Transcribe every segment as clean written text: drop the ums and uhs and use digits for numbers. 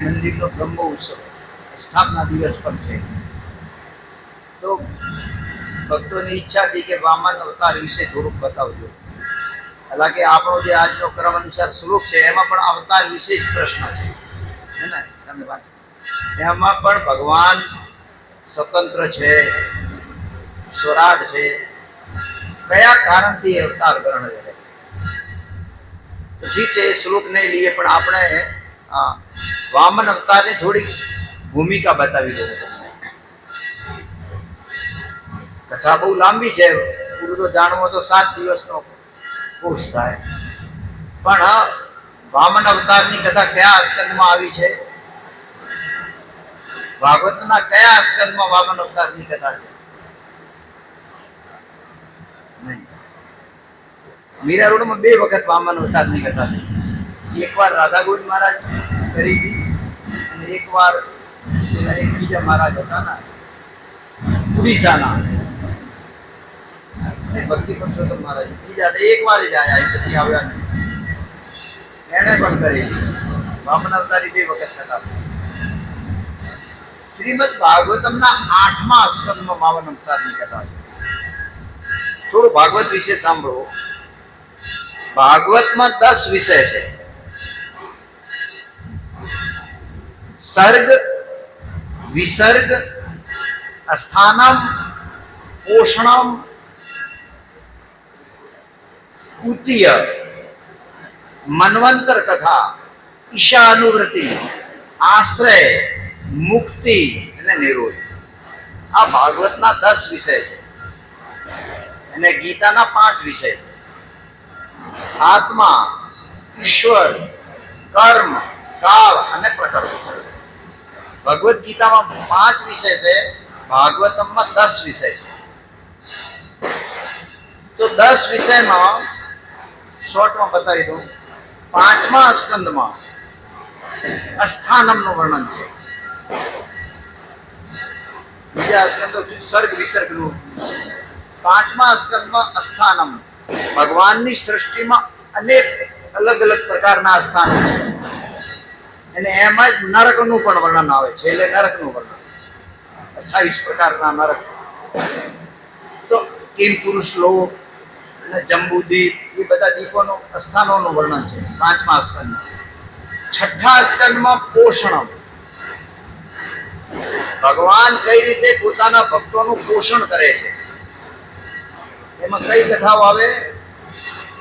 મંદિરનો બ્રહ્મ ઉત્સવ સ્થાપના દિવસ પર છે. તો ભક્તોની ઈચ્છા હતી કે વામન અવતાર વિશે થોડુંક બતાવજો. હાલાકે આપણો જે આજનો ક્રમ અનુસાર શ્લોક છે એમાં પણ અવતાર વિશે જ પ્રશ્ન છે, હે ને? તમે વાત એમાં પણ ભગવાન સ્વતંત્ર છે, સ્વરાટ છે, કયા કારણથી અવતાર ગ્રહણ કરે? ઠીક છે, એ શ્લોક નહીં લઈએ, પણ આપણે વામન અવતારની થોડીક ભૂમિકા બતાવી દઉં તમને. કથા બહુ લાંબી છે, પૂરું તો જાણવો તો 7 દિવસનો કોર્સ થાય. પણ વામન અવતારની કથા કયા સ્કંદમાં આવી છે? ભાગવતના કયા સ્કંદમાં વામન અવતારની કથા છે? નહીં. મીરા રોડમાં 2 વખત વામન અવતારની કથા થઈ. એકવાર રાધા ગોવિંદ મહારાજ કરી હતી અને એકવાર એક બીજા મહારાજ હતા ને ઉડીસાના ભક્તિ પુરુષોત્તમ મહારાજ, બીજા એકવાર જ આવ્યા, પછી આવ્યા નહીં. એને પણ કરી વામન અવતારી 2 વખત કથા. શ્રીમદ ભાગવતમના 8મા સ્કંદમાં વામન અવતારની કથા છે. થોડું ભાગવત વિશે સાંભળો. ભાગવતમાં 10 વિષય છે. સર્ગ, વિસર્ગ, સ્થાનમ, પોષણમ, ઉત્તીય, મન્વંતર કથા, ઈશાનુવૃત્તિ, આશ્રય, મુક્તિ અને નિરોધ. આ ભાગવતના 10 વિષય છે અને ગીતાના 5 વિષય છે. આત્મા, ઈશ્વર, કર્મ, કાળ અને પ્રકૃતિ. ભગવદ ગીતામાં 5 વિષય છે, ભાગવતમમાં 10 વિષય છે. તો 10 વિષયમાં શોર્ટમાં બતાવી દઉં. 5મા સ્કંદમાં અસ્થાનમનું વર્ણન છે. બીજા સ્કંદો સર્ગ વિસર્ગનું. 5મા સ્કંદમાં અસ્થાનમ, ભગવાનની સૃષ્ટિમાં અનેક અલગ અલગ પ્રકારના સ્થાનો છે અને એમાં જ નરકનું પણ વર્ણન આવે છે. એટલે નરકનું વર્ણન 28 પ્રકારના નરક. તો કિમ પુરુષ લોક અને જંબુદ્વીપ, એ બધા દ્વીપોનું સ્થાનોનું વર્ણન છે 5મા સ્કંદમાં. 6ઠ્ઠા સ્કંદમાં પોષણમ, ભગવાન કઈ રીતે પોતાના ભક્તોનું પોષણ કરે છે. એમાં કઈ કથાઓ આવે?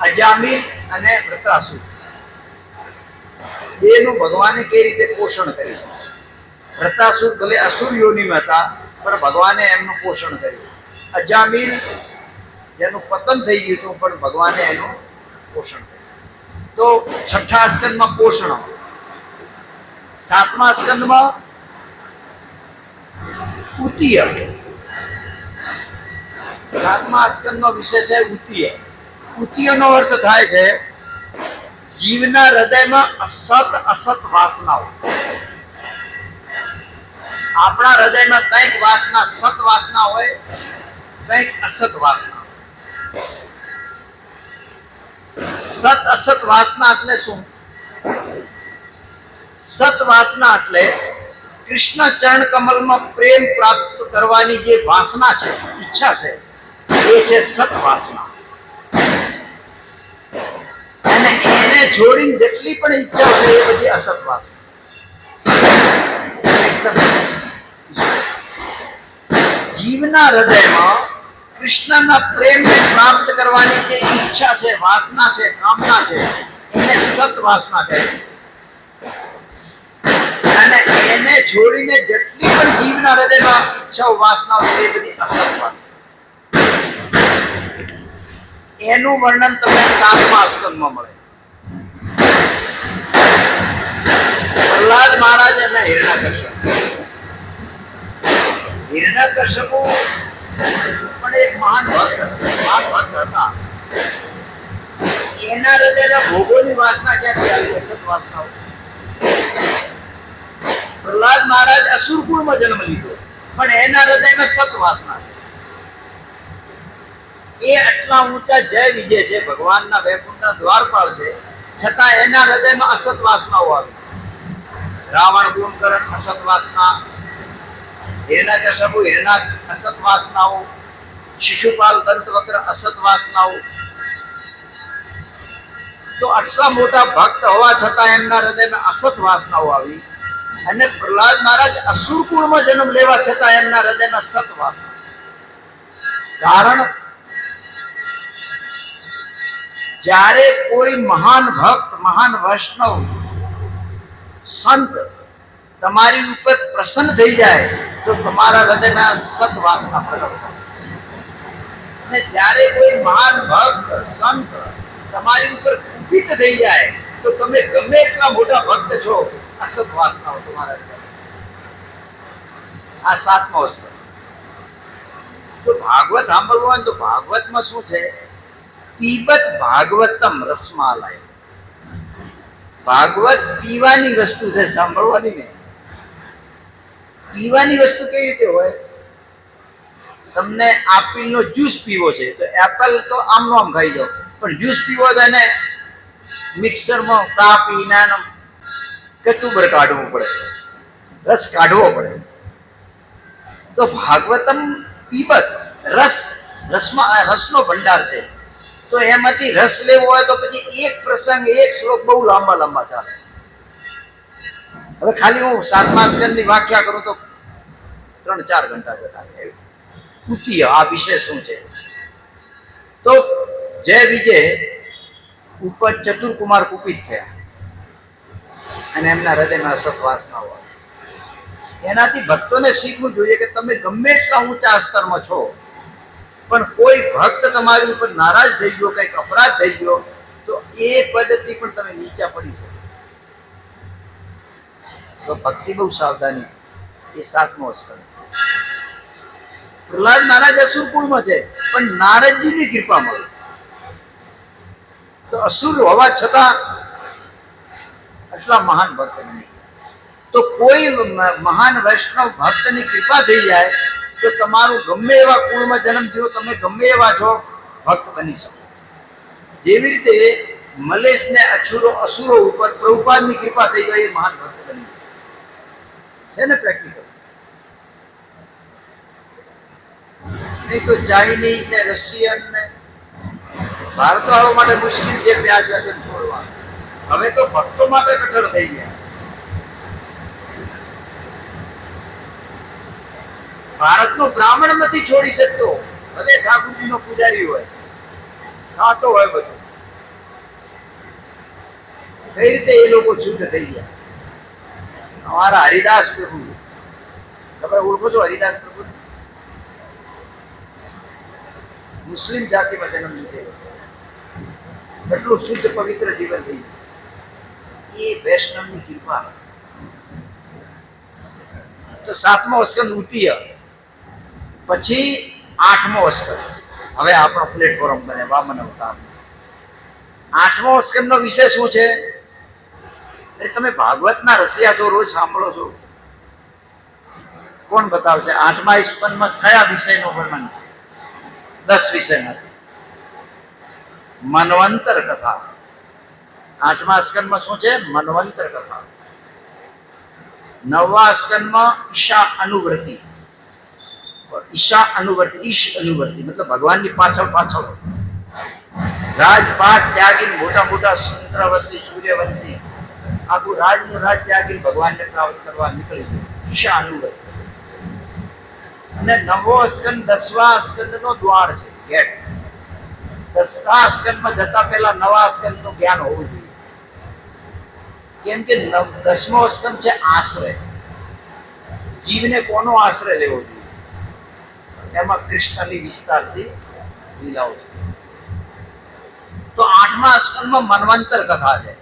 અજામિલ અને વૃત્રાસુર, બેનું ભગવાને કઈ રીતે પોષણ કર્યું. વૃત્રાસુર ભલે અસુર યોનિમાં હતા, પણ ભગવાને એમનું પોષણ કર્યું. અજામિલ જેનું પતન થઈ ગયું હતું, પણ ભગવાને એનું પોષણ કર્યું. તો 6ઠ્ઠા સ્કંદમાં પોષણ. 7મા સ્કંદમાં ઉત્તીય. 7મા સ્કંદનો વિષય છે ઉત્તીય. ઉત્તીયનો અર્થ થાય છે જીવના હૃદયમાં અસત અસત વાસનાઓ. આપણા હૃદયમાં કંઈક વાસના સત વાસના હોય, કંઈક અસત વાસના. સત અસત વાસના એટલે શું? સત વાસના એટલે કૃષ્ણ ચરણ કમલમાં પ્રેમ પ્રાપ્ત કરવાની જે વાસના છે, ઈચ્છા છે, એ છે સત વાસના. અને એને છોડીને જેટલી પણ ઈચ્છા છે એ બધી અસત વાસના. જીવના હૃદયમાં કૃષ્ણના પ્રેમને પ્રાપ્ત કરવાની જે ઈચ્છા છે, વાસના છે, કામના છે, એને સત વાસના કહે છે. અને એને છોડીને જેટલી પણ જીવના હૃદયમાં ઈચ્છાઓ વાસનાઓ છે એ બધી અસત વાસના. એનું વર્ણન તમને 7મા સ્કંદમાં મળે. પ્રહલાદ મહારાજ અને હિરણ્યકશ્યપુ પણ એક મહાન ભક્ત હતા. એના હૃદયના ભોગોની વાસના ક્યાંથી આવી? અસત વાસનાઓ. પ્રહલાદ મહારાજ અસુરકુળમાં જન્મ લીધો, પણ એના હૃદયમાં સત વાસના છે. એ આટલા ઊંચા જય વિજય છે, ભગવાનના વૈકુંઠના દ્વારપાળ છે, છતાં એના હૃદયમાં અસત વાસનાઓ આવી. રાવણ કુંભકર્ણ અસત વાસના, હિરણ્યકશિપુ હિરણાક્ષ અસત વાસનાઓ, શિશુપાલ દંતવક્ર અસત વાસનાઓ. તો આટલા મોટા ભક્ત હોવા છતાં એમના હૃદયમાં અસત વાસનાઓ આવી, અને પ્રહલાદ મહારાજ અસુર કુળમાં જન્મ લેવા છતાં એમના હૃદયમાં સત વાસના. કારણ જ્યારે કોઈ મહાન ભક્ત, મહાન વૈષ્ણવ, સંત તમારી ઉપર પ્રસન્ન થઈ જાય તો તમારા હૃદયમાં સત વાસના પ્રગટ થાય. અને જ્યારે કોઈ મહાન ભક્ત, સંત તમારી ઉપર કુપિત થઈ જાય તો તમે ગમે એટલા મોટા ભક્ત છો, અસત વાસનાઓ તમારા હૃદયમાં. આ સાતમો સ્કંદ. તો ભાગવત સાંભળવું હોય તો ભાગવતમાં શું છે? પીબત ભાગવતમ રસમાલય. ભાગવત પીવાની વસ્તુ છે, સાંભળવાની નહીં. પીવાની વસ્તુ કેવી રીતે હોય? તમને આપેલનો જ્યુસ પીવો છે તો એપલ તો આમનો આમ ખાઈ જાઓ, પણ જ્યુસ પીવો તો એને મિક્સરમાં કાપીને કચુબર કાઢવું પડે, રસ કાઢવો પડે. તો ભાગવતમ પીબત, રસનો ભંડાર છે. તો એમાંથી રસ લેવો હોય તો પછી એક પ્રસંગ, એક શ્લોક બહુ લાંબા લાંબા ચાલે. હવે ખાલી હું સાતમા સ્કંદની વ્યાખ્યા કરું તો 3-4 ઘંટા જતા. ઉત્તીય આ વિષય શું છે? તો જય વિજય ઉપર ચતુર્કુમાર કુપિત થયા અને એમના હૃદયમાં અસત વાસનાઓ. એનાથી ભક્તોને શીખવું જોઈએ કે તમે ગમે એટલા ઊંચા સ્તરમાં છો, પણ કોઈ ભક્ત તમારી ઉપર નારાજ થઈ ગયો, કંઈક અપરાધ થઈ ગયો તો એ પદ્ધતિ પણ તમે નીચા પડી શકો. તો ભક્તિ બહુ સાવધાની. એ સાતમો સ્કંદ. પ્રહલાદ મહારાજ અસુર કુળમાં છે, પણ નારદજીની કૃપા મળી. તો અસુર હોવા છતાં આટલા મહાન ભક્ત બની. તો કોઈ મહાન વૈષ્ણવ ભક્તની કૃપા થઈ જાય તો તમારું ગમે એવા કુળમાં જન્મ થયો, તમે ગમે એવા છો, ભક્ત બની શકો. જેવી રીતે મલેશને અસુરો ઉપર પ્રભુપાદની કૃપા થઈ ગઈ, એ મહાન ભક્ત બની છે ને. પ્રેક્ટિકલ નહીં તો ચાઇનીઝ ને રશિયન ને ભારતો આવવા માટે મુશ્કેલ છે વ્યાજ વ્યસન છોડવા. હવે તો ભક્તો માટે કઠોર થઈ ગયા. ભારતનો બ્રાહ્મણ નથી છોડી શકતો, ભલે ઠાકોરજીનો પૂજારી હોય, ખાતો હોય બધું. કઈ રીતે એ લોકો શુદ્ધ થઈ ગયા? અમારા હરિદાસ પ્રભુ, તમે ઓળખો છો હરિદાસ પ્રભુ? મુસ્લિમ જાતિમાં જન્મ લીધેલો, કેટલું શુદ્ધ પવિત્ર જીવન થઈ ગયું. એ વૈષ્ણવની કૃપા. તો સાતમો સ્કંદ ઉત્તીય. પછી આઠમો સ્કંદ. હવે આપણો પ્લેટફોર્મ બને વામન અવતાર. આઠમો સ્કંદનો વિષય શું છે? તમે ભાગવતના રસિયા છો, રોજ સાંભળો છો. કોણ બતાવશે આઠમા સ્કંદમાં કયા વિષયનું વર્ણન છે? 10 વિષયમાંથી. મન્વંતર કથા. આઠમા સ્કંદમાં શું છે? મન્વંતર કથા. નવમા સ્કંદમાં ઈશા અનુવૃત્તિ. ઈશા અનુવર્તિ, ઈશ અનુવર્તિ મતલબ ભગવાનની પાછળ પાછળ રાજપાટ ત્યાગીને મોટા મોટા ચંદ્રવંશી, સૂર્યવંશી આખું રાજનું રાજ ત્યાગીને ભગવાનને પ્રાપ્ત કરવા નીકળી ગયું. ઈશા અનુવર્તિ. અને નવમો સ્કંદ 10મા સ્કંદનો દ્વાર છે, ગેટ. 10મા સ્કંદમાં જતા પહેલા નવા સ્કંદનું જ્ઞાન હોવું જોઈએ. કેમ કે 10મો સ્કંદ છે આશ્રય. જીવને કોનો આશ્રય લેવો જોઈએ? એમાં કૃષ્ણની વિસ્તારથી લીલાઓ છે. તો આઠમા સ્કંદમાં મન્વંતર કથા છે.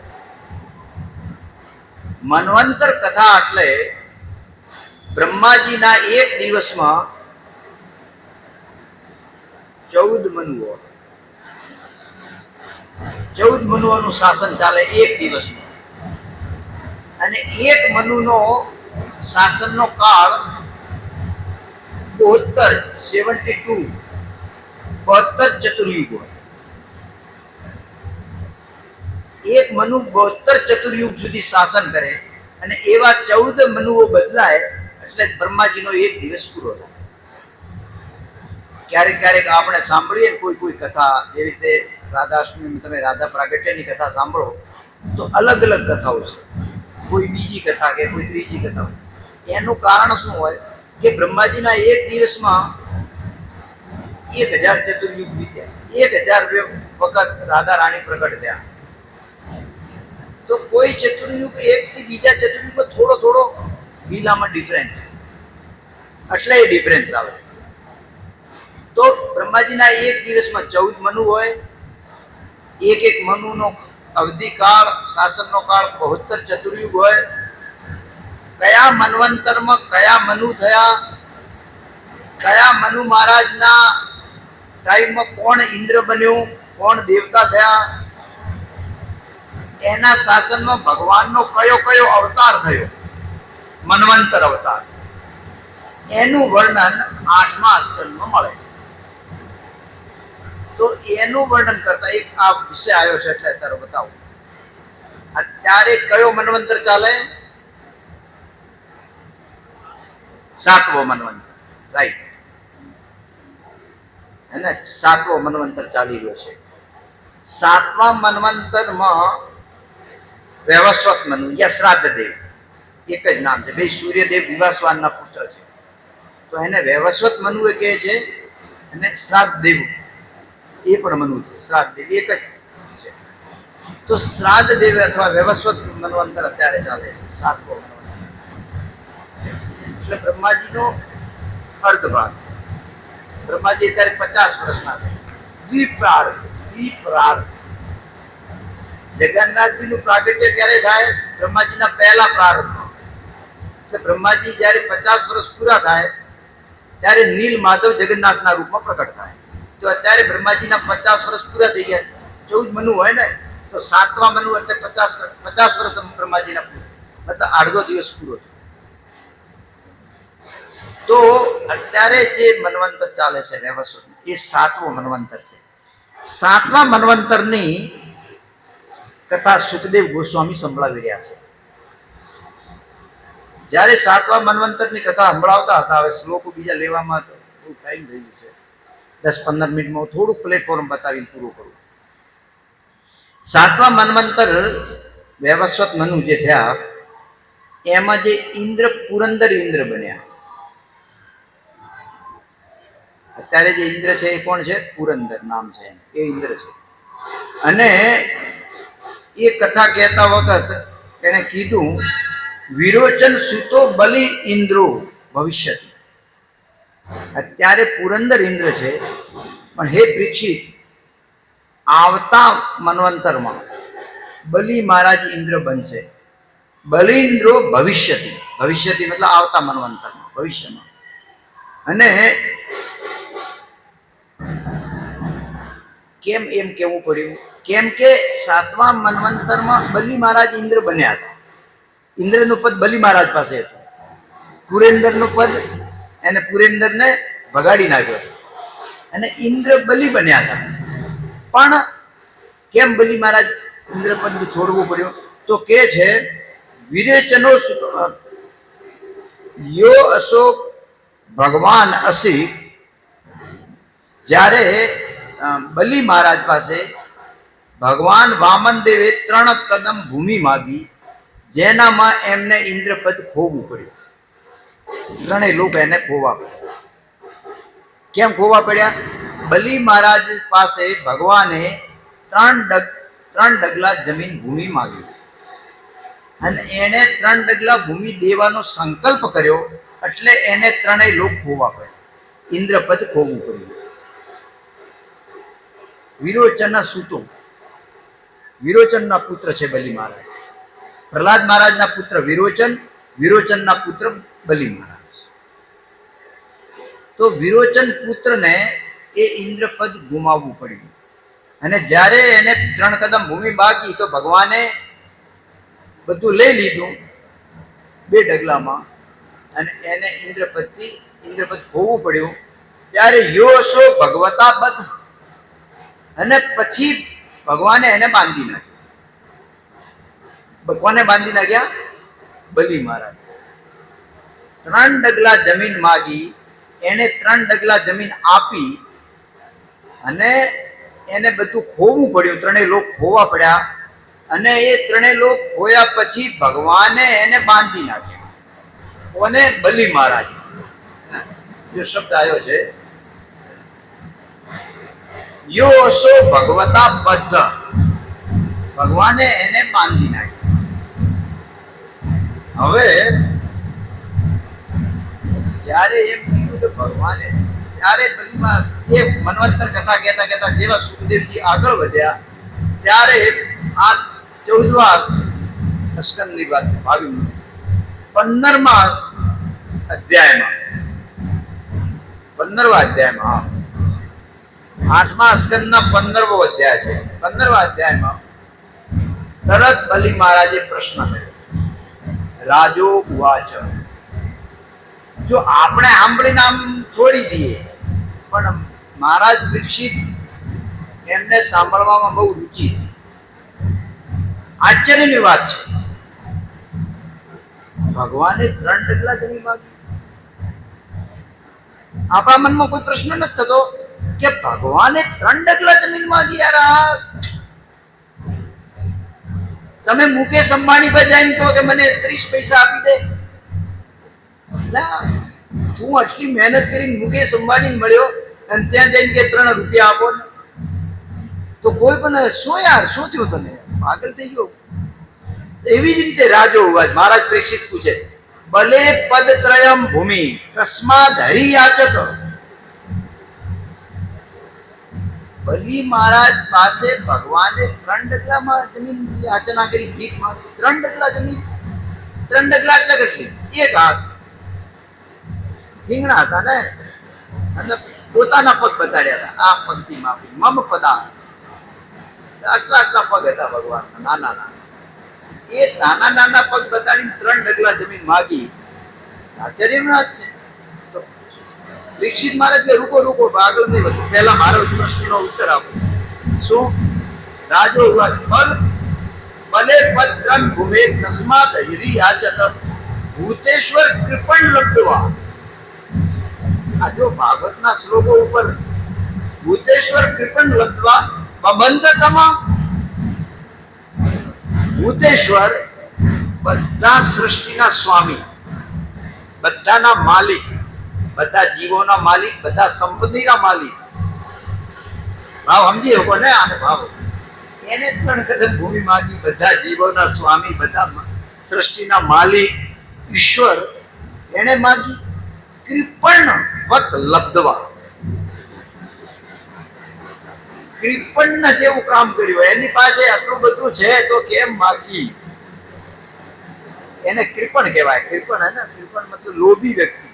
મન્વંતર કથા એટલે બ્રહ્માજીના એક દિવસમાં 14 મનુઓ, 14 મનુઓનું શાસન ચાલે એક દિવસમાં. અને એક મનુનો શાસનનો કાળ 72 ચતુર્યુગ હોય. એક મનુ 72 ચતુર્યુગ સુધી શાસન કરે અને એવા 14 મનુઓ બદલાય એટલે બ્રહ્માજીનો એક દિવસ પૂરો થાય. ક્યારેક ક્યારેક આપણે સાંભળીએ કોઈ કથા, જેવી રીતે રાધાષ્ટમી, તમે રાધા પ્રાગટ્યની કથા સાંભળો તો અલગ અલગ કથાઓ છે, કોઈ બીજી કથા કે કોઈ ત્રીજી કથા. એનું કારણ શું હોય કે બ્રહ્માજીના એક દિવસમાં 1000 ચતુર્યુગ વીત્યા, 1000 વખત રાધા રાણી પ્રગટ થયા. તો કોઈ ચતુર્યુગ એકથી બીજા ચતુર્યુગમાં થોડો થોડો લીલામાં ડિફરન્સ, એટલે એ ડિફરન્સ આવે. તો બ્રહ્માજીના એક દિવસમાં 14 મનુ હોય. એક મનુનો અવધિકાળ, શાસનનો કાળ 72 ચતુર્યુગ હોય. કયા મન્વંતરમાં કયા મનુ થયા, કયા મનુ મહારાજના ટાઈમમાં કોણ ઇન્દ્ર બન્યું, કોણ દેવતા થયા, એના શાસનમાં ભગવાનનો કયો કયો અવતાર થયો, મન્વંતર અવતાર, એનું વર્ણન 8મા સ્કંદમાં મળે. તો એનું વર્ણન કરતા એક આ વિષય આવ્યો છે એટલે અત્યારે બતાવું. અત્યારે કયો મન્વંતર ચાલે? 7મો મન્વંતર, રાઈટ, એને 7મો મન્વંતર ચાલી રહ્યો છે. 7મા મન્વંતરમાં વૈવસ્વત મનુ યા શ્રાદ્ધ દેવ, એક જ નામ છે. બે સૂર્યદેવ વિવાસવાનના પુત્ર છે, તો એને વૈવસ્વત મનુ એ કહે છે, અને શ્રાદ્ધ દેવ એ પણ મનુ છે. શ્રાદ્ધ દેવ એક જ છે. તો શ્રાદ્ધ દેવ અથવા વૈવસ્વત મન્વંતર અત્યારે ચાલે છે, 7મો મન્વંતર. એટલે બ્રહ્માજીનો અર્ધ ભાગ. બ્રહ્માજી અત્યારે 50 વર્ષના છે. દ્વિપ્રાર્ધ. જગન્નાથજીનું પ્રાગટ્ય ક્યારે થાય? બ્રહ્માજીના પહેલા પ્રારંભમાં. એટલે બ્રહ્માજી જયારે 50 વર્ષ પૂરા થાય ત્યારે નીલ માધવ જગન્નાથના રૂપમાં પ્રકટ થાય. તો અત્યારે બ્રહ્માજીના 50 વર્ષ પૂરા થઈ ગયા. 14 મનુ હોય ને, તો 7મા મનુ એટલે 50 વર્ષ બ્રહ્માજીના પૂરા, મતલબ અડધો દિવસ પૂરો થયો. તો અત્યારે જે મન્વંતર ચાલે છે વૈવસ્વત, એ 7મો મન્વંતર છે. 7મા મન્વંતરની કથા સુખદેવ ગોસ્વામી સંભળાવી રહ્યા છે. જ્યારે 7મા મન્વંતરની કથા સંભળાવતા હતા, હવે શ્લોકો બીજા લેવામાં તો બહુ ટાઈમ થઈ ગયું છે, 10-15 મિનિટમાં થોડુંક પ્લેટફોર્મ બતાવીને પૂરું કરું. 7મા મન્વંતર વૈવસ્વત મનુ જે થયા, એમાં જે ઇન્દ્ર પુરંદર ઇન્દ્ર બન્યા. અત્યારે જે ઇન્દ્ર છે એ કોણ છે? પુરંદર નામ છે, એ ઇન્દ્ર છે. અને એ કથા કહેતા વખત એને કીધું, વિરોચન સુતો બલિ ઇન્દ્રો ભવિષ્યતિ. અત્યારે પુરંદર ઇન્દ્ર છે, પણ હે પરીક્ષિત, આવતા મન્વંતરમાં બલિ મહારાજ ઇન્દ્ર બનશે. બલિન્દ્રો ભવિષ્યતિ, ભવિષ્યતિ મતલબ આવતા મન્વંતરમાં, ભવિષ્યમાં. અને કેમ એમ કેવું પડ્યું? કેમ કે 7મા મન્વંતરમાં બલિ મહારાજ ઇન્દ્ર બન્યા હતા. ઇન્દ્રનું પદ બલિ મહારાજ પાસે હતું. પુરેન્દ્રનું પદ, એને પુરેન્દ્રને ભગાડી નાખ્યો અને ઇન્દ્ર બલિ બન્યા હતા. પણ કેમ બલિ મહારાજ ઇન્દ્ર પદ છોડવું પડ્યું? તો કે છે, વિરેચનો યો અશોક ભગવાન અસી. જ્યારે બલિ મહારાજ પાસે ભગવાન વામન દેવે 3 કદમ ભૂમિ માગી, જેનામાં એમને ઇન્દ્રપદ ખોવું પડ્યું. 3 લોકો એને ખોવા પડ્યા. કેમ ખોવા પડ્યા? બલિ મહારાજ પાસે ભગવાને 3 ડગલા જમીન ભૂમિ માગી, અને એને 3 ડગલા ભૂમિ દેવાનો સંકલ્પ કર્યો, એટલે એને 3 લોક ખોવા પડ્યા, ઇન્દ્રપદ ખોવું પડ્યું. વિરોચનના સૂતો, વિરોચનના પુત્ર છે બલિ મહારાજ. પ્રહલાદ મહારાજના પુત્ર વિરોચન, વિરોચનના પુત્ર બલિ મહારાજ. તો વિરોચન પુત્રને એ ઇન્દ્રપદ ગુમાવવું પડ્યું. અને જ્યારે એને 3 કદમ ભૂમિ બાકી, તો ભગવાને બધું લઈ લીધું 2 ડગલામાં, અને એને ઇન્દ્રપદ ખોવું પડ્યું. ત્યારે યોશો ભગવતા બધ, અને પછી ભગવાને એને બાંધી નાખ્યો. ભગવાને બાંધી નાખ્યા બલી મહારાજ 3 ડગલા જમીન માગી, એને 3 ડગલા જમીન આપી અને એને બધું ખોવું પડ્યું, 3 લોક ખોવા પડ્યા અને એ 3 લોક ખોયા પછી ભગવાને એને બાંધી નાખ્યા. કોને? બલી મહારાજ. જો શબ્દ આવ્યો છે યો અસો ભગવતા બદ્ધ, ભગવાને એને બાંધી નાખ્યા. હવે જ્યારે એમ કીધું કે ભગવાને, ત્યારે બલીમાં એ મન્વંતર કથા કહેતા કહેતા જેવા સુખદેવજી આગળ વધ્યા ત્યારે આ 14મા સ્કંદની વાત 15મા અધ્યાયમાં 8મા સ્કંદના 15મો અધ્યાય છે. 15મા અધ્યાયમાં તરત બલી મહારાજે પ્રશ્ન કર્યો. રાજો ઉવાચ, જો આપણે સાંભળીને આમ છોડી દઈએ, પણ મહારાજ પરીક્ષિત એમને સાંભળવામાં બહુ રુચિ. આશ્ચર્યની વાત છે, ભગવાને 3 ડગલા જમીન માગી. આપણા મનમાં કોઈ પ્રશ્ન નથી થતો કે ભગવાને 3 ડગલા જમીન માગી? યાર, તમે મુકેશ અંબાણી પર જઈને કહો કે મને 30 પૈસા આપી દે. તું આટલી મહેનત કરીને મુકેશ અંબાણી મળ્યો અને ત્યાં જઈને કે 3 રૂપિયા આપો ને, તો કોઈ પણ શું યાર, શું થયું? તને પાગલ થઈ ગયો? એવી જ રીતે રાજો ઉવાચ, મહારાજ પરીક્ષિત પૂછે, ભલે પદ ત્રયમ ભૂમિ તસ્માદ હરિ યાચત. બલી મહારાજ પાસે ભગવાને 3 ડગલામાં જમીન યાચના કરી, ભીખ માંગી. 3 ડગલા જમીન, 3 ડગલા એટલે કેટલી? 1 હાથ. ઠીંગણા હતા ને, અને પોતાના પગ બતાડ્યા હતા. આ પગથી માફી મમ પદા, આટલા આટલા પગ હતા ભગવાન, નાના નાના. એ નાના નાના પગ બતાડીને 3 ડગલા જમીન માગી. આશ્ચર્યની વાત છે. તો પરીક્ષિત મહારાજ કે રૂકો રૂકો, આગળ નહીં વધુ, પહેલા મારો પ્રશ્નનો ઉત્તર આપો. શું? રાજો ભલે પત્રન ભૂમે તસ્માત હરિ યાચત ભૂતેશ્વર કૃપણ લબ્ધવા. આ જો ભાગવતના શ્લોકો ઉપર ભૂતેશ્વર કૃપણ લબ્ધવા બંધતમા. ભૂતેશ્વર બધા સૃષ્ટિના સ્વામી, બધાના માલિક, બધા જીવોના માલિક, બધા સંપત્તિના માલિક. ભાવ સમજી શકો ને? આને ભાવ એને 3 કદમ ભૂમિ માગી, બધા જીવોના સ્વામી, બધા સૃષ્ટિના માલિક ઈશ્વર એને માગી. કૃપણ વત લબ્ધવા, કૃપણ જેવું કામ કર્યું. એની પાસે આટલું બધું છે તો કેમ માગી? એને કૃપણ કહેવાય. કૃપણ હે ને, કૃપણ મતલબ લોભી વ્યક્તિ.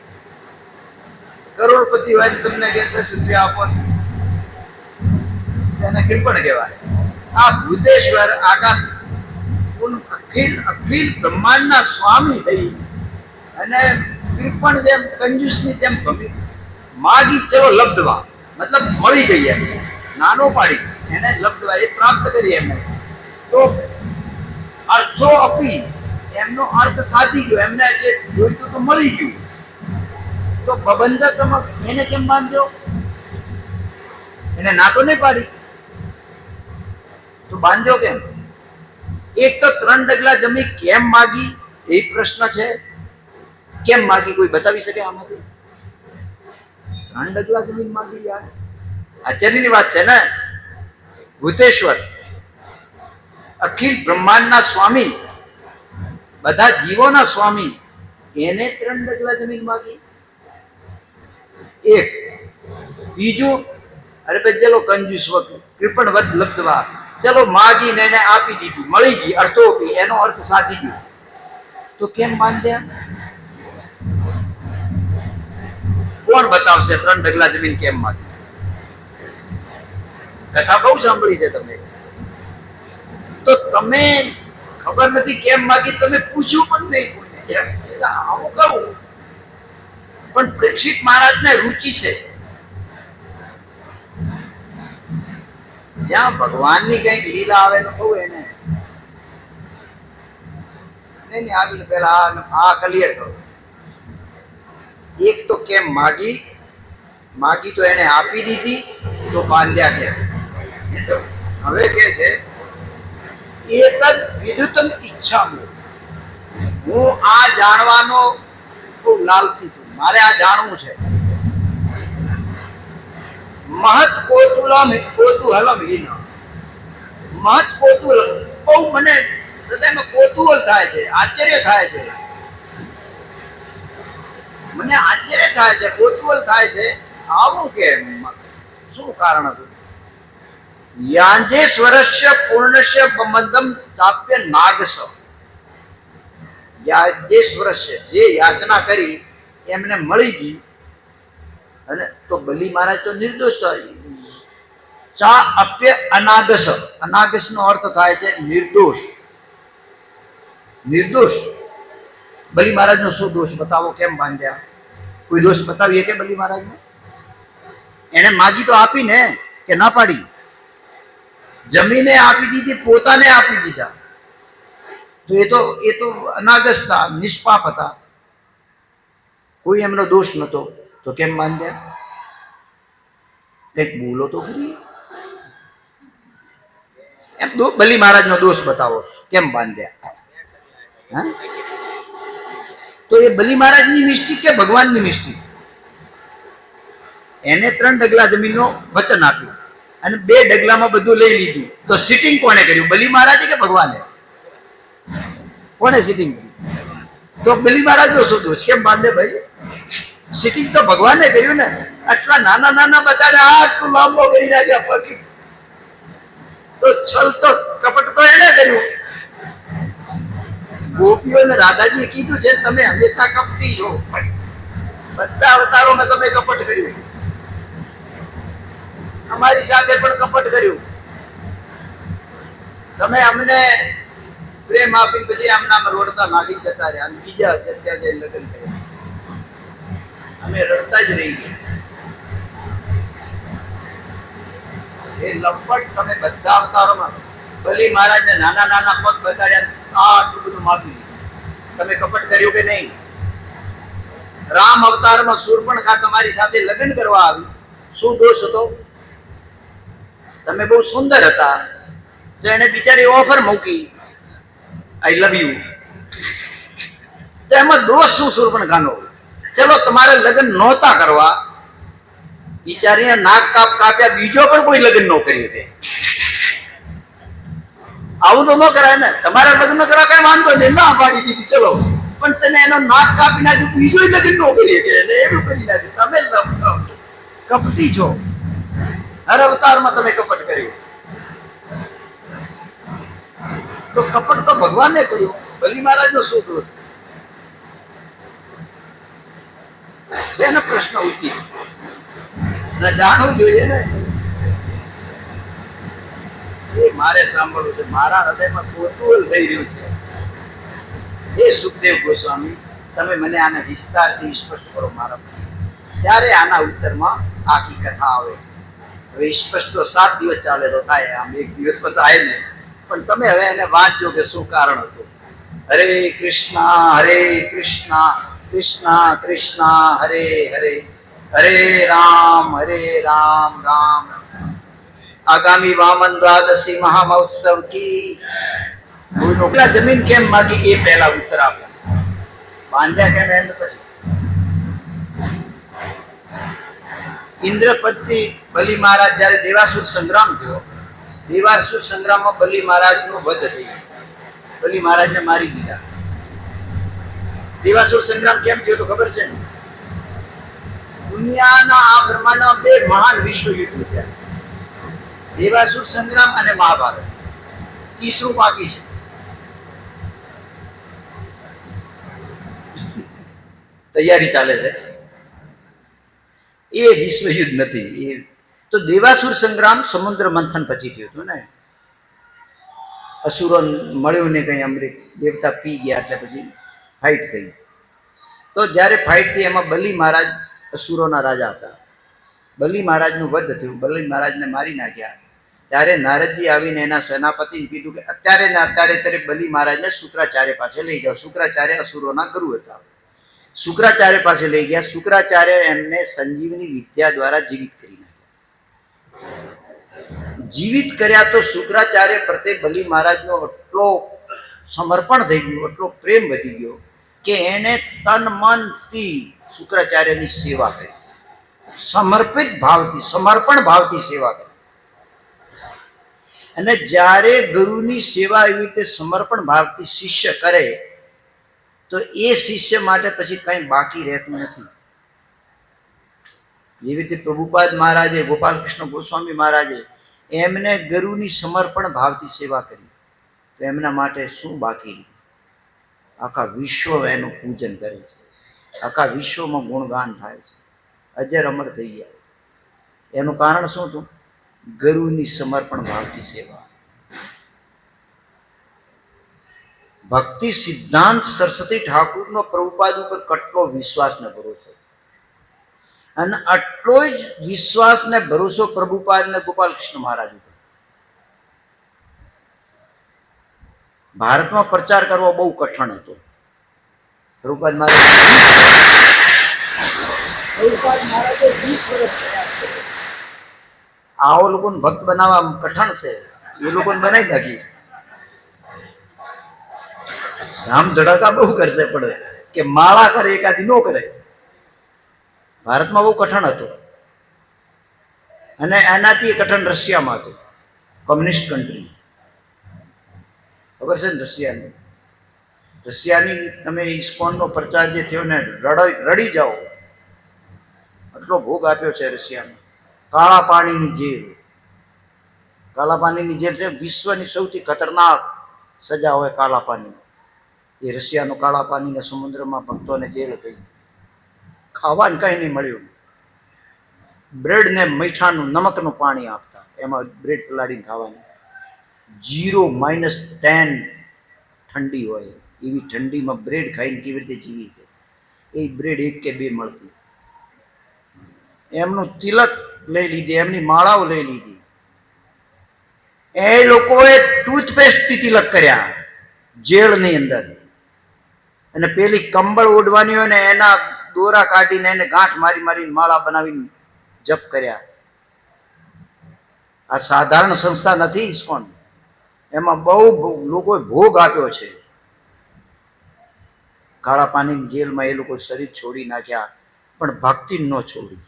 કરોડપતિ હોય તમને કે 10 રૂપિયા આપો, એને કૃપણ કહેવાય. આ ભૂતેશ્વર આખા અખિલ બ્રહ્માંડના સ્વામી થઈ અને કૃપણ જેમ કંજૂસની જેમ માગી. ચલો લબ્ધવા મતલબ મળી ગઈ. એમ નાનો પાડી એને લબ્ધવા, એ પ્રાપ્ત કરી એમને. તો અર્થો અપી, એમનો અર્થ સાધી ગયો, એમને જે જોઈતું તો મળી ગયું. તો બબંધતમક એને કેમ બાંધ્યો? એને ના તો નહીં પાડી, તો બાંધ્યો કેમ? એક તો 3 ડગલા જમીન કેમ માગી એ પ્રશ્ન છે. કેમ માગી કોઈ બતાવી શકે આમાંથી? 3 ડગલા જમીન માગી યાર, આશ્ચર્યની વાત છે ને. ભૂતેશ્વર અખિલ બ્રહ્માંડના સ્વામી, બધા જીવોના સ્વામી, એને 3 ડગલા જમીન માગી. એક. બીજું, અરે ભાઈ ચલો કંજૂસ કૃપણ વદ લબ્ધવા, ચલો માગીને એને આપી દીધું, મળી ગઈ, અર્થોપી, એનો અર્થ સાધી ગયો. તો કેમ બાંધ્યા? કોણ બતાવશે 3 ડગલા જમીન કેમ માગી? કથા બહુ સાંભળી છે તમે. તો તમે ખબર નથી કેમ માગી, તમે પૂછ્યું પણ નહીં કોઈને. આવું કહું પણ પરીક્ષિત મહારાજને રુચિ છે. જ્યાં ભગવાનની કઈક લીલા આવે તો કહું એને નહીં નહીં આગળ પેલા આ ક્લિયર કરો. એક તો કેમ માગી તો એને આપી દીધી તો બાંધ્યા કેમ. હવે કે છે એતદ વિદુતમ ઈચ્છા, હું આ જાણવાનો બહુ લાલસી છું, મારે આ જાણવું છે. મહત કૌતૂહલમ હિન, મહત કૌતૂહલ, બહુ મને હૃદયમાં કૌતૂહલ થાય છે, આશ્ચર્ય થાય છે, મને આશ્ચર્ય થાય છે, કૌતૂહલ થાય છે. આવું કેમ, શું કારણ હતું? યાજેશ્વરસ્ય પૂર્ણસ્ય બંધમ ચાપ્ય નાગસ, યાજેશ્વરસ્ય જે યાચના કરી એમને મળી ગઈ, અને તો બલી મહારાજ તો નિર્દોષ થાય. ચા અપ્ય અનાગસ, અનાગસ નો અર્થ થાય છે નિર્દોષ. નિર્દોષ બલી મહારાજ નો શું દોષ બતાવો, કેમ બાંધ્યા? કોઈ દોષ બતાવીએ કે બલી મહારાજ ને? એને માગી તો આપી ને, કે ના પાડી? જમીને આપી દીધી, પોતાને આપી દીધા, તો એ તો અનાગસ હતા, નિષ્પાપ હતા, કોઈ એમનો દોષ નતો, તો કેમ બાંધ્યા? કઈક બોલો તો ખરી. એમ બલી મહારાજ નો દોષ બતાવો, કેમ બાંધ્યા? તો એ બલી મહારાજ ની મિસ્ટેક કે ભગવાન ની મિસ્ટેક? એને 3 ડગલા જમીન નું વચન આપ્યું અને 2 ડગલામાં બધું લઈ લીધું, તો સિટિંગ કોને કર્યું? બલી મહારાજે કે ભગવાને? કોને સિટિંગ કર્યું? તો બલી મહારાજ નો શું દોષ, કેમ બાંધે ભાઈ? સિટિંગ તો ભગવાને કર્યું ને. આટલા નાના નાના બધાને આટલું લાંબો કરી નાખ્યા પગ, તો છલ તો કપટ તો એને કર્યું. ગોપીઓને રાધાજીએ કીધું છે તમે હંમેશા કપટી છો, બધા અવતારોમાં તમે કપટ કર્યું, અમારી સાથે પણ કપટ કર્યું. તમે અમને પ્રેમ આપીને પછી આમના રોડતા નાગી જતા રહ્યા, અને બીજા અત્યારે જઈ લગ્ન કર્યા, અમે રડતા જ રહી ગયા. એ લંપટ તમે બધા અવતારોમાં બલી મહારાજને નાના નાના પગ બતાડ્યા, આટલું બધું માપી, તમે કપટ કર્યું કે નહીં? રામ અવતારમાં શૂર્પણખા તમારી સાથે લગ્ન કરવા આવી, શું દોષ હતો? તમે બહુ સુંદર હતા, તો એને બિચારી ઓફર મૂકી, આઈ લવ યુ, તો એમાં દોષ શું શૂર્પણખાનો? ચલો તમારે લગ્ન નહોતા કરવા, બિચારીને નાક કાપ્યા, બીજો પણ કોઈ લગ્ન ન કરી શકે. આવું તો ન કરાય ને. તમારા લગ્ન કરવા કઈ વાંધો નહીં, ના પાડી દીધી ચલો, પણ તને એનો નાક કાપી નાખ્યું, બીજો લગ્ન ન કરી શકે, એવું કરી નાખ્યું. તમે કપટી છો, હર અવતારમાં તમે કપટ કર્યું. તો કપટ તો ભગવાને કર્યું, બલી મહારાજ નો શું દોષ છે? એનો પ્રશ્ન ઉચિત જાણવું જોઈએ ને. એ મારે સાંભળવું છે, મારા હૃદયમાં કૌતૂહલ થઈ રહ્યું છે. એ સુખદેવ ગોસ્વામી, તમે મને આને વિસ્તારથી સ્પષ્ટ કરો મારા, ત્યારે આના ઉત્તરમાં આખી કથા આવે. હવે સ્પષ્ટ 7 દિવસ ચાલે તો થાય, આમ 1 દિવસ પછી થાય ને, પણ તમે હવે એને વાંચજો કે શું કારણ હતું. હરે કૃષ્ણ કૃષ્ણ કૃષ્ણ હરે હરે, હરે રામ રામ. આગામી વામન દ્વાદશી મહામહોત્સવ કી. જમીન કેમ માગી એ પહેલા ઉત્તર આપો. બાંધ્યા કેમ એમ પછી? ઇન્દ્રપતિ બલી મહારાજ જયારે દેવાસુર સંગ્રામ થયો, દેવાસુર સંગ્રામમાં બલી મહારાજ નું વધ થયું, બલી મહારાજને મારી દીધા. દેવાસુર સંગ્રામ કેમ થયો તો ખબર છે ને? દુનિયાના આ બ્રહ્માંડમાં 2 મહાન વિશ્વ યુદ્ધ થયા, દેવાસુર સંગ્રામ અને મહાભારત. ત્રીસરું બાકી છે. તૈયારી ચાલે છે. એ વિશ્વ યુદ્ધ નથી. એ તો દેવાસુર સંગ્રામ સમુદ્ર મંથન પછી થયું હતું ને. અસુરો મળ્યું ને કઈ અમૃત, દેવતા પી ગયા, એટલે પછી ફાઇટ થઈ. તો જ્યારે ફાઇટ થઈ એમાં બલી મહારાજ અસુરોના રાજા હતા. બલી મહારાજનું વધ થયું, બલી મહારાજને મારી નાખ્યા. ત્યારે નારદજી આવીને એના સેનાપતિને કીધું કે અત્યારે ને અત્યારે ત્યારે બલિ મહારાજને શુક્રાચાર્ય પાસે લઈ જાઓ. શુક્રાચાર્ય અસુરોના ગુરુ હતા. શુક્રાચાર્ય પાસે લઈ ગયા. શુક્રાચાર્ય એમને સંજીવની વિદ્યા દ્વારા જીવિત કરી નાખ્યા. જીવિત કર્યા તો શુક્રાચાર્ય પ્રત્યે બલિ મહારાજનો એટલો સમર્પણ થઈ ગયું, એટલો પ્રેમ વધી ગયો કે એને તન મનથી શુક્રાચાર્યની સેવા કરી. સમર્પિત ભાવથી, સમર્પણ ભાવથી સેવા કરી. અને જ્યારે ગુરુની સેવા એવી રીતે સમર્પણ ભાવથી શિષ્ય કરે તો એ શિષ્ય માટે પછી કંઈ બાકી રહેતું નથી. જેવી રીતે પ્રભુપાદ મહારાજે, ગોપાલકૃષ્ણ ગોસ્વામી મહારાજે એમને ગુરુની સમર્પણ ભાવથી સેવા કરી તો એમના માટે શું બાકી રહ્યું? આખા વિશ્વ એનું પૂજન કરે છે, આખા વિશ્વમાં ગુણગાન થાય છે, અજર અમર થઈ જાય. એનું કારણ શું હતું? ગુરુની સમર્પણ ભાવથી સેવા. ભક્તિ સિદ્ધાંત સરસ્વતી ઠાકુરનો પ્રભુપાદ ઉપર કેટલો વિશ્વાસ ને ભરોસો, અને આટલો જ વિશ્વાસ ને ભરોસો પ્રભુપાદ ને ગોપાલકૃષ્ણ મહારાજ ઉપર. ભારતમાં પ્રચાર કરવો બહુ કઠણ હતો. પ્રભુપાદ મહારાજે 20 વર્ષ આવો લોકોને ભક્ત બનાવવા કઠણ છે, એ લોકોને બનાવી નાખી. ધામ ધડાકા બહુ કરશે પડે કે માળા કરે એકાદી નો કરે. ભારતમાં બહુ કઠણ હતું. અને એનાથી કઠણ રશિયામાં હતું, કમ્યુનિસ્ટ કન્ટ્રી. ખબર છે ને રશિયાની? રશિયાની તમે ઇસ્કોનનો પ્રચાર જે થયો ને રડી જાઓ, એટલો ભોગ આપ્યો છે રશિયામાં. કાળા પાણીની જેલ, કાળા પાણીની જેલ છે વિશ્વની સૌથી ખતરનાક સજા હોય કાળા પાણી. એ રશિયાનો કાળા પાણીના સમુદ્રમાં ભક્તોને જેલ થઈ. ખાવાનું કઈ નહીં મળ્યું. બ્રેડ ને મીઠાનું નમકનું પાણી આપતા, એમાં બ્રેડ પલાળીને ખાવાની. 0-10 ઠંડી હોય, એવી ઠંડીમાં બ્રેડ ખાઈને કેવી રીતે જીવી છે? એ બ્રેડ 1 કે 2 મળતી. એમનું તિલક લઈ લીધી, એમની માળાઓ લઈ લીધી. એ લોકોએ ટૂથપેસ્ટથી તિલક કર્યા જેલની અંદર. અને પેલી કંબળ ઓઢવાની હોય ને એના દોરા કાઢીને એને ગાંઠ મારી મારીને માળા બનાવીને જપ કર્યા. આ સાધારણ સંસ્થા નથી ઇસ્કોન. એમાં બહુ લોકોએ ભોગ આપ્યો છે. કાળા પાણીની જેલમાં એ લોકો શરીર છોડી નાખ્યા, પણ ભક્તિ ન છોડી.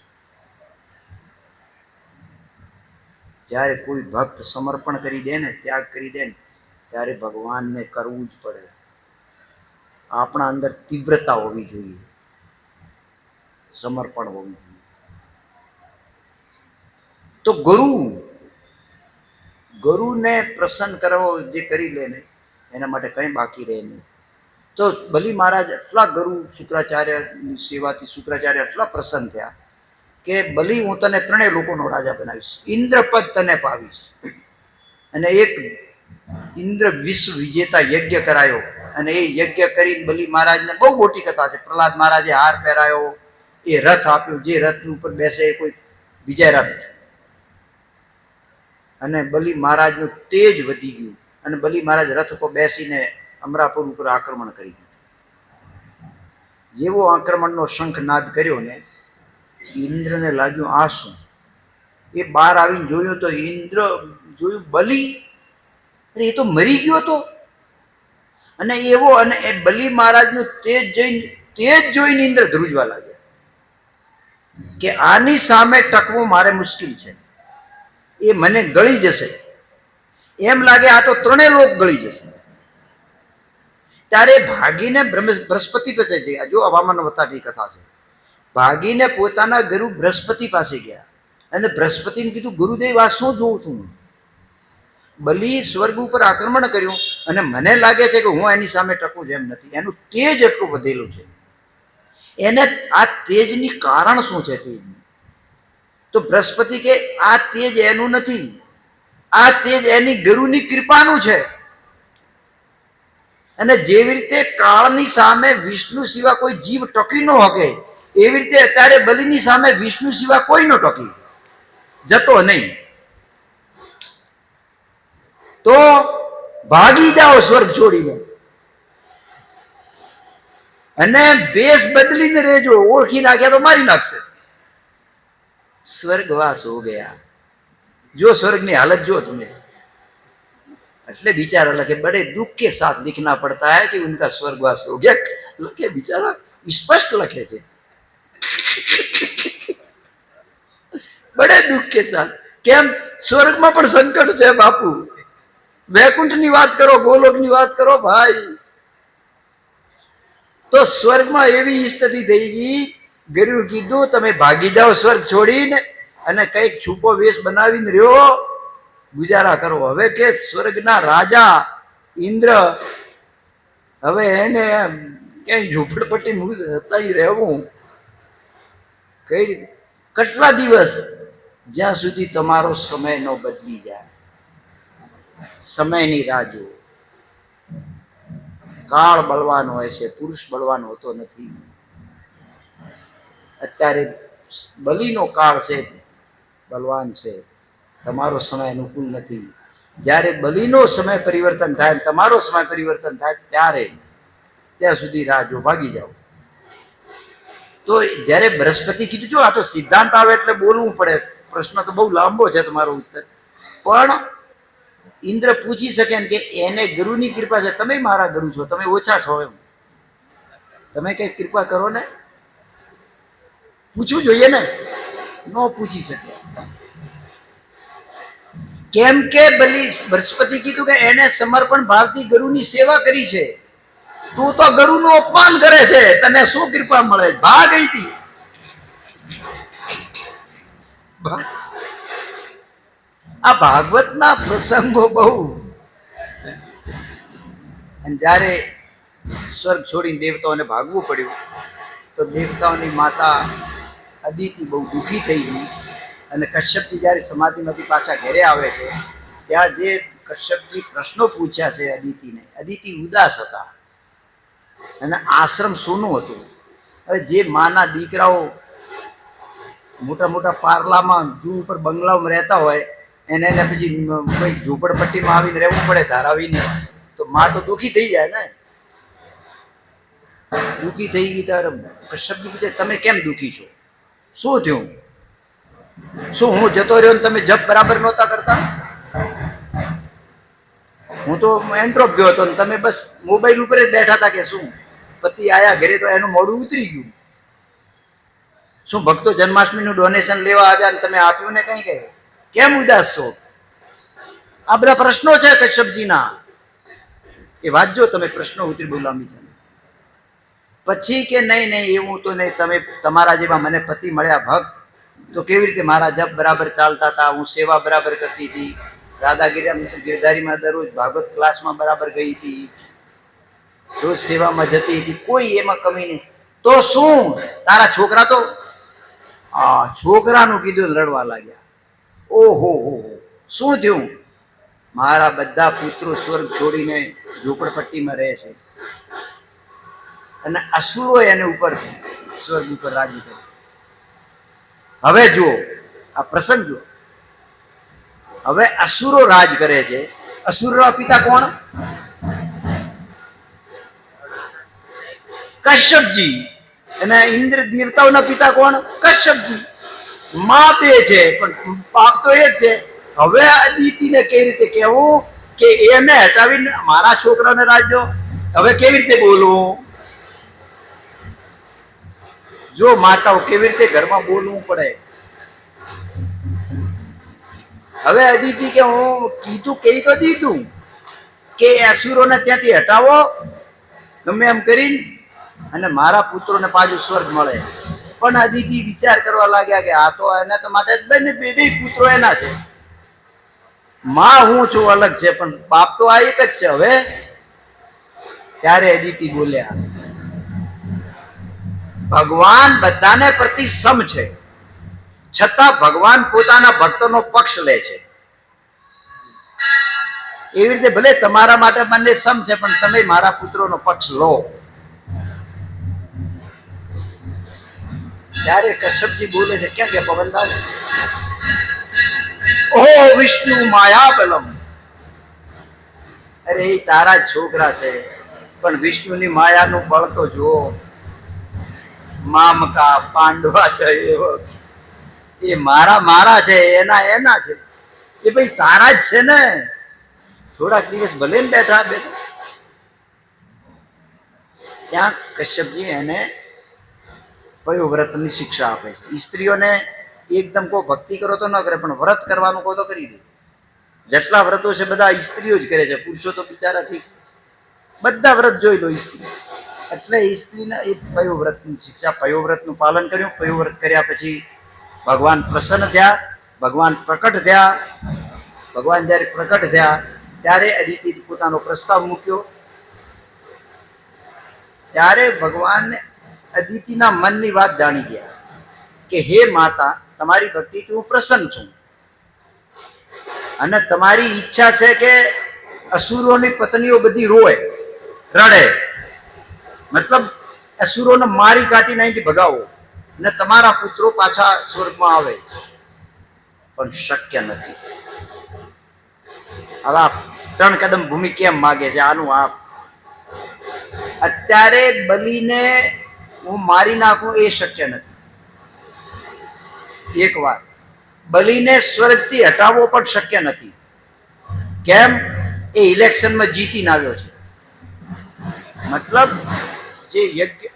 જ્યારે કોઈ ભક્ત સમર્પણ કરી દે ને, ત્યાગ કરી દે ને, ત્યારે ભગવાનને કરવું જ પડે. આપણા અંદર તીવ્રતા હોવી જોઈએ, સમર્પણ હોવું જોઈએ. તો ગુરુને પ્રસન્ન કરવો જે કરી લે ને, એના માટે કંઈ બાકી રહે નહીં. તો બલિ મહારાજ એટલા ગુરુ શુક્રાચાર્યની સેવાથી શુક્રાચાર્ય એટલા પ્રસન્ન થયા કે બલિ, હું તને 3 લોકોનો રાજા બનાવીશ, ઇન્દ્રપદ તને પાવીશ. અને એક ઇન્દ્ર વિશ્વ વિજેતા યજ્ઞ કરાયો. અને એ યજ્ઞ કરી બલિ મહારાજને બહુ મોટી કથા છે. પ્રહલાદ મહારાજે હાર પહેરાયો, એ રથ આપ્યો, જે રથ ઉપર બેસે એ કોઈ બીજા રથ. અને બલિ મહારાજનું તેજ વધી ગયું, અને બલિ મહારાજ રથ ઉપર બેસીને અમરાપુર ઉપર આક્રમણ કરી દીધું. જેવો આક્રમણનો શંખનાદ કર્યો ને, ઇન્દ્રને લાગ્યું આ શું? એ બહાર આવીને જોયું તો ઇન્દ્ર જોયું બલિ, એ તો મરી ગયો હતો. અને એવો, અને એ બલિ મહારાજનું તેજ જોઈને ઇન્દ્ર ધ્રુજવા લાગ્યા કે આની સામે ટકવું મારે મુશ્કેલ છે, એ મને ગળી જશે. એમ લાગે આ તો 3 લોક ગળી જશે. ત્યારે ભાગીને બૃહસ્પતિ પાસે ગયા. જો હવામાન વતાની કથા છે. ભાગીને પોતાના ગુરુ બૃહસ્પતિ પાસે ગયા અને બૃહસ્પતિને કીધું, ગુરુદેવ આ શું જોઉં છું? બલિ સ્વર્ગ ઉપર આક્રમણ કર્યું અને મને લાગે છે કે હું એની સામે ટકું જેમ નથી. એનું તેજ એટલું વધેલું છે. એને આ તેજની કારણ શું છે? તેજનું તો બૃહસ્પતિ કે આ તેજ એનું નથી, આ તેજ એની ગુરુની કૃપાનું છે. અને જેવી રીતે કાળની સામે વિષ્ણુ સિવાય કોઈ જીવ ટકી ન શકે, એવી રીતે અત્યારે બલિની સામે વિષ્ણુ સિવાય કોઈ ન ટકી જતો નહીં. તો ભાગી જાઓ સ્વર્ગ છોડીને, અને વેશ બદલીને રહેજો, ઓળખી નાખ્યા તો મારી નાખશે. સ્વર્ગવાસ હો ગયા. જો સ્वर्गની हालत जो तुम्हें, એટલે बिचारा लगे बड़े दुख के साथ लिखना पड़ता है कि उनका स्वर्गवास हो गया. लगे बिचारा स्पष्ट लखे છે, बड़े दुख के साथ. કેમ? સ્વર્ગમાં પણ સંકટ છે બાપુ. વૈકુંઠની વાત કરો, ગોલોકની વાત કરો ભાઈ, તો સ્વર્ગમાં એવી સ્થિતિ થઈ ગઈ. ગુરુ કીધું તમે ભાગી જાઓ સ્વર્ગ છોડીને, અને કઈક છૂપો વેશ બનાવીને રહ્યો, ગુજારા કરો. હવે કે સ્વર્ગના રાજા ઇન્દ્ર, હવે એને ક્યાંય ઝૂંપડપટ્ટી હતા રહેવું કઈ રીતે? કેટલા દિવસ? જ્યાં સુધી તમારો સમય ન બદલી જાય. સમયની રાહ જુઓ. કાળ બળવાન હોય છે, પુરુષ બળવાન હોતો નથી. અત્યારે બલીનો કાળ છે, બલવાન છે. તમારો સમય અનુકૂળ નથી. જ્યારે બલીનો સમય પરિવર્તન થાય, તમારો સમય પરિવર્તન થાય, ત્યાં સુધી રાહ જો, ભાગી જાઓ. તો જ્યારે બૃહસ્પતિ કીધું, જો આ તો સિદ્ધાંત આવે એટલે બોલવું પડે. પ્રશ્ન તો બહુ લાંબો છે તમારો ઉત્તર, પણ ઇન્દ્ર પૂછી શકે કે એને ગુરુની કૃપા છે, તમે મારા ગુરુ છો, તમે ઓછા છો એમ, તમે કઈ કૃપા કરો ને. પૂછવું જોઈએ ને, ન પૂછી શકે. કેમ કે બલી બૃહસ્પતિ કીધું કે એને સમર્પણ ભાવથી ગુરુની સેવા કરી છે, તું તો ગુરુનું અપમાન કરે છે, તને શું કૃપા મળે? ભાગ અહીંથી. આ ભાગવતના પ્રસંગો બહુ. અને જ્યારે સ્વર્ગ છોડીને દેવતાઓને ભાગવું પડ્યું, તો દેવતાઓની માતા અદિતિ બહુ દુઃખી થઈ ગઈ. અને કશ્યપજી જ્યારે સમાધિમાંથી પાછા ઘરે આવે છે, ત્યાં જે કશ્યપજી પ્રશ્નો પૂછ્યા છે અદિતિને, અદિતિ ઉદાસ હતા, અને આશ્રમ સોનું હતું. હવે જે માના દીકરાઓ મોટા મોટા પાર્લામાં જૂ ઉપર બંગલામાં રહેતા હોય, એને પછી કોઈ ઝૂંપડપટ્ટીમાં આવીને રહેવું પડે ધારાવીને, તો માં તો દુઃખી થઈ જાય ને. દુઃખી થઈ ગઈ ત્યારે કશ્યપજી પૂછે, તમે કેમ દુઃખી છો? શું થયું? શું હું જતો રહ્યો ને તમે જપ બરાબર નહોતા કરતા? હું તો એન્ટ્રોપ ગયો હતો ને તમે બસ મોબાઈલ ઉપર જ બેઠા હતા કે શું? પતિ આયા ઘરે તો એનું મોઢું ઉતરી ગયું. શું ભક્તો જન્માષ્ટમીનું ડોનેશન લેવા આવ્યા ને તમે આપ્યું ને કઈ કઈ? કેમ ઉદાસ છો? આ બધા પ્રશ્નો છે કશ્યપજીના, એ વાંચજો તમે, પ્રશ્નો ઉતરી બહુ લાંબી છે. પછી કે નહીં નહીં એવું તો નહીં, તમે તમારા જેવા મને પતિ મળ્યા ભક્ત, તો કેવી રીતે મારા જપ બરાબર ચાલતા હતા, હું સેવા બરાબર કરતી હતી, ગિરધારીમાં દરરોજ ભાગવત ક્લાસમાં બરાબર ગઈ હતી, રોજ સેવામાં જતી હતી, કોઈ એમાં કમી નહીં. તો શું તારા છોકરા તો છોકરાનું કીધું લડવા લાગ્યા. ઓહો હો, શું થયું? મારા બધા પુત્રો સ્વર્ગ છોડીને ઝૂંપડપટ્ટીમાં રહે છે, અને અસુરો એને ઉપર સ્વર્ગ ઉપર રાજી કરે. હવે જુઓ આ પ્રસંગ જુઓ. હવે અસુરો રાજ કરે છે. અસુરોના પિતા કોણ? કશ્યપજી. અને ઇન્દ્ર દેવતાઓના પિતા કોણ? કશ્યપજી. માં બે છે પણ પાપ તો એ જ છે. હવે અદિતિને કેવી રીતે કહેવું કે એને હટાવીને મારા છોકરાને રાજ્યો? હવે કેવી રીતે બોલવું? જો માતાઓ કેવી રીતે ઘરમાં બોલવું પડે. હવે અદિતિ કે હું કીધું કહી તો દીધું કે અસુરોને ત્યાંથી હટાવો ગમે એમ કરીને, અને મારા પુત્રોને પાછું સ્વર્ગ મળે. પણ અદિતિ વિચાર કરવા લાગ્યા કે આ તો એના તો માટે બે પુત્રો એના છે, માં હું છું અલગ છે, પણ બાપ તો આ એક જ છે. હવે ત્યારે અદિતિ બોલ્યા, ભગવાન બધાને પ્રતિ સમ છે, છતાં ભગવાન પોતાના ભક્તોનો પક્ષ લે છે. એવી રીતે ભલે તમારા માટે બંને સમ છે, પણ તમે મારા પુત્રોનો પક્ષ લો. ત્યારે કશ્યપજી બોલે છે, ક્યાં ગયા પવનદાસ? ઓ વિષ્ણુ માયા બલમ, અરે એ તારા જ છોકરા છે, પણ વિષ્ણુની માયાનું બળ તો જુઓ. મામકા પાંડવા છે એ મારા મારા છે, એના એના છે. એ ભાઈ તારા જ છે ને. થોડાક દિવસ ભલે ને બેઠા બેઠા ત્યાં કશ્યપજી એને પયોવ્રતની શિક્ષા આપે છે. સ્ત્રીઓને એકદમ કોઈ ભક્તિ કરો તો ન કરે, પણ વ્રત કરવાનું કહો તો કરી દે. જેટલા વ્રતો છે બધા સ્ત્રીઓ જ કરે છે, પુરુષો તો બિચારા ઠીક, બધા વ્રત જોઈ લો સ્ત્રી. એટલે સ્ત્રીને એ પયોવ્રતની શિક્ષા, પયોવ્રતનું પાલન કર્યું. પયોવ્રત કર્યા પછી ભગવાન પ્રસન્ન થયા, ભગવાન પ્રકટ થયા. ભગવાન જ્યારે પ્રકટ થયા ત્યારે અદિતિ પોતાનો પ્રસ્તાવ મૂક્યો. ત્યારે ભગવાન અદિતિના મનની વાત જાણી ગયા કે હે માતા, તમારી ભક્તિથી હું પ્રસન્ન છું, અને તમારી ઈચ્છા છે કે અસુરોની પત્નીઓ બધી રોય, રડે, મતલબ અસુરોને મારી કાઢીને અહીંથી ભગાવો ને તમારા પુત્રો પાછા સ્વર્ગમાં આવે. પણ શક્ય નથી. હવે આ 3 કદમ ભૂમિ કેમ માગે છે? આનું આપ અત્યારે બલીને હું મારી નાખું એ શક્ય નથી. એક વાર બલીને સ્વર્ગથી હટાવવો પણ શક્ય નથી. કેમ? એ ઇલેક્શનમાં જીતીને આવ્યો છે. મતલબ જે યજ્ઞ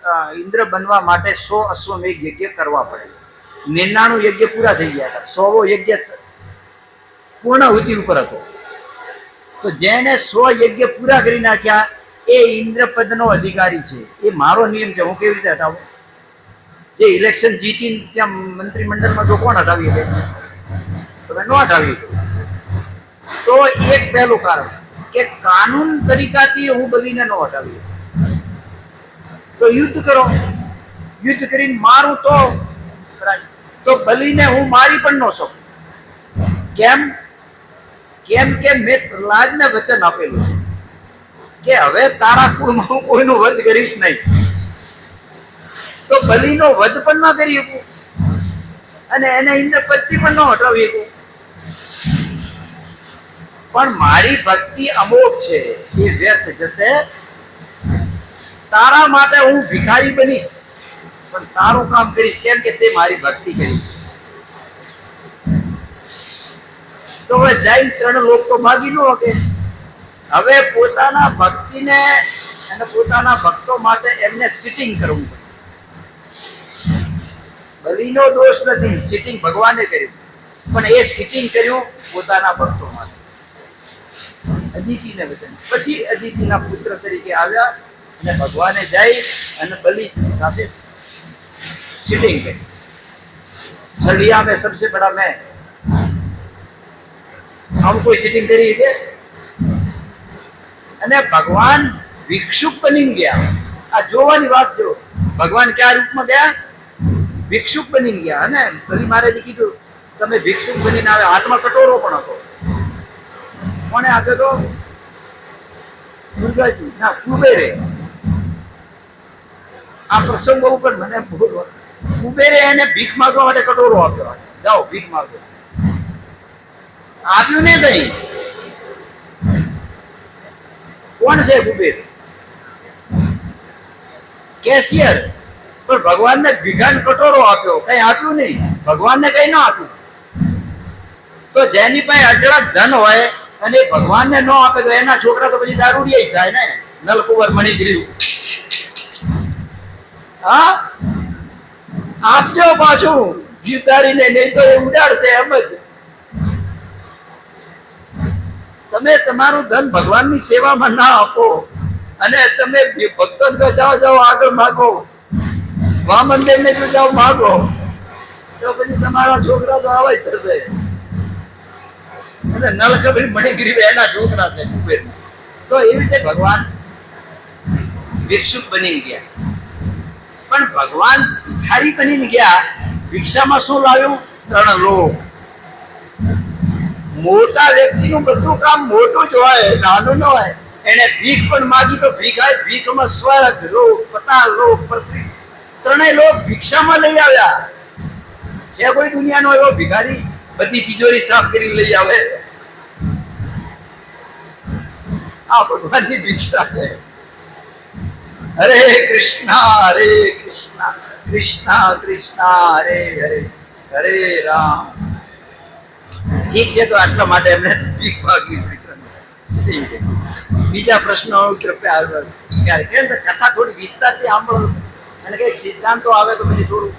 ઇન્દ્ર બનવા માટે 100 અશ્વમેઘ યજ્ઞ કરવા પડે. 99 યજ્ઞ પૂરા થઈ ગયા હતા, 100વો યજ્ઞ પૂર્ણાહુતિ ઉપર હતો. તો જેને 100 યજ્ઞ પૂરા કરી નાખ્યા એ ઇન્દ્રપદનો અધિકારી છે. એ મારો નિયમ છે, હું કેવી રીતે હટાવું? જે ઇલેક્શન જીતીને ત્યાં મંત્રીમંડળમાં તો કોણ હટાવી શકે? તમે ન હટાવી. તો એક પહેલું કારણ કે કાનૂન તરીકાથી હું બલીને ન હટાવી. તો યુદ્ધ કરો, યુદ્ધ કરીને મારું તો બલીને હું મારી પણ ન શકું. કેમ? કેમ કે મેં પ્રહલાદને વચન આપેલું છે કે હવે તારા કુળમાં હું કોઈનું વધ કરીશ નહીં. તો બલીનો વધ પણ ન કરી શકું અને એને ઇન્દ્રપદથી પણ ન હટાવી શકું. પણ મારી ભક્તિ અમોઘ છે, એ વ્યર્થ જશે. તારા માટે હું ભિખારી બનીશ, પણ તારું કામ કરીશ. કેમ કે તે મારી ભક્તિ કરી છે. તો હવે જૈન 3 લોક તો ભાગી ન શકે. હવે પોતાના ભક્તિને અને પોતાના ભક્તો માટે એમને સિટિંગ કરવું પડે. બલીનો દોષ નથી, સિટિંગ ભગવાને કર્યું, પણ એ સિટિંગ કર્યું પોતાના ભક્તો માટે. અદિતિને વચન, પછી અદિતિના પુત્ર તરીકે આવ્યા અને ભગવાને જઈ અને બલી સાથે સિટિંગ કરી. છલિયા મેં સબસે બડા મેં, हम कोई सिटिंग करी है? અને ભગવાન ભિક્ષુક બની ગયા. આ જોવાની વાત જો, ભગવાન કયા રૂપમાં ગયા? ભિક્ષુક બની ગયા. અને બલી મહારાજે કીધું તમે ભિક્ષુક બનીને આવે. હાથમાં કટોરો પણ હતો. કોને આપ્યો તો? દુર્ગાજી ના કુબેરે. આ પ્રસંગો ઉપર મને કુબેરે એને ભીખ માંગવા માટે કટોરો આપ્યો. જાઓ ભીખ માંગો. આપ્યું ને કઈ? કોણ છે કુબેર? કેશિયર. પણ ભગવાનને ભીખાન કટોરો આપ્યો, કઈ આપ્યું નહીં. ભગવાનને કઈ ના આપ્યું. તો જેની પાસે અઢળક ધન હોય અને ભગવાનને ન આપે તો એના છોકરા તો પછી દારૂડિયા જ થાય ને. નલકુંવર મણિગ્રીવ. હા, આપજો પાછું ગીરધારીને, નહીં તો એ ઉડાડશે એમ જ. તમે તમારું ધન ભગવાનની સેવામાં ના આપો અને તમે ભક્તો જાઓ આગળ માગો, વામન દેવને જો જાઓ માગો, તો પછી તમારા છોકરા તો આવા જ થશે. અને નલકુંવર મણિગ્રીવ એના છોકરા છે કુબેર. તો એવી રીતે ભગવાન ભિક્ષુક બની ગયા. પણ ભગવાન ભિખારી બની ગયા. ભિક્ષામાં શું લાવ્યું? 3 લોક. મોટા વ્યક્તિનું બધું કામ મોટું જ હોય, નાનું ન હોય. એને ભીખ પણ માગી તો ભીખમાં સ્વર્ગ, લોક, પાતાળ લોક, પૃથ્વી 3 લોક ભિક્ષામાં લઈ આવ્યા. છે કોઈ દુનિયાનો એવો ભિખારી બધી તિજોરી સાફ કરીને લઈ આવે? આ ભગવાનની ભિક્ષા છે. હરે કૃષ્ણ કૃષ્ણ કૃષ્ણ હરે હરે હરે રામ. ઠીક છે, તો આટલા માટે એમને ભીખ માગવી પડી. બીજા પ્રશ્નો કૃપયા ક્યારે કેમ કથા થોડી વિસ્તારથી સાંભળો અને કઈક સિદ્ધાંતો આવે તો પછી થોડું.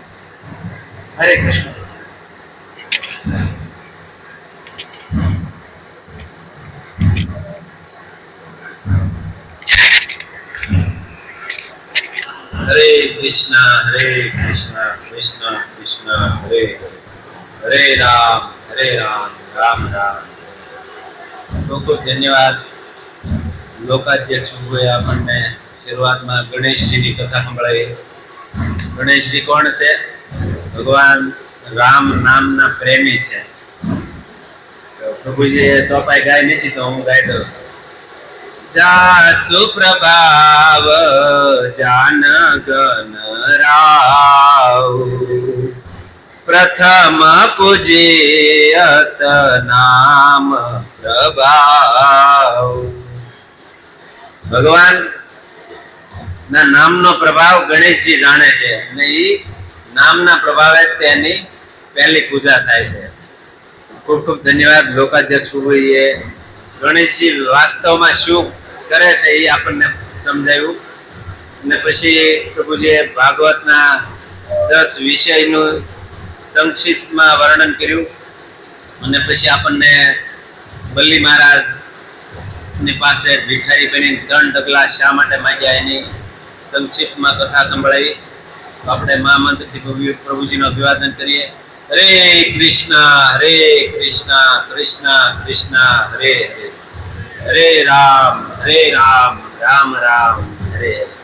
હરે કૃષ્ણ. હરે કૃષ્ણ કૃષ્ણ કૃષ્ણ હરે હરે રામ રામ રામ. ખૂબ ખૂબ ધન્યવાદ. લોકાધ્યક્ષ પ્રભુએ આપણને શરૂઆતમાં ગણેશજીની કથા સંભળાવી. ગણેશજી કોણ છે? ભગવાન રામ નામના પ્રેમી છે. પ્રભુજીએ ચોપાઈ ગાય નથી તો હું ગાઈ દઉં. જાસુ પ્રભાવ જાન ગન રાવ, પ્રથમ પૂજ્યત નામ પ્રભાવ. ભગવાન ના નામનો પ્રભાવ ગણેશજી જાણે છે અને એ નામના પ્રભાવે તેની પહેલી પૂજા થાય છે. ખૂબ ખૂબ ધન્યવાદ. લોકાધ્યક્ષ પ્રભુએ ગણેશજી વાસ્તવમાં શું કરે છે એ આપણને સમજાવ્યું અને પછી પ્રભુજીએ ભાગવતના 10 વિષયનું સંક્ષિપ્તમાં વર્ણન કર્યું અને પછી આપણને બલ્લી મહારાજ ની પાસે ભિખારી બની 3 ડગલા શા માટે માંગ્યા એની સંક્ષિપ્તમાં કથા સંભળાવી. આપણે મહામંત્રથી પ્રભુજીનું અભિવાદન કરીએ. હરે કૃષ્ણ કૃષ્ણ કૃષ્ણ હરે હરે, હરે રામ રામ રામ હરે હરે.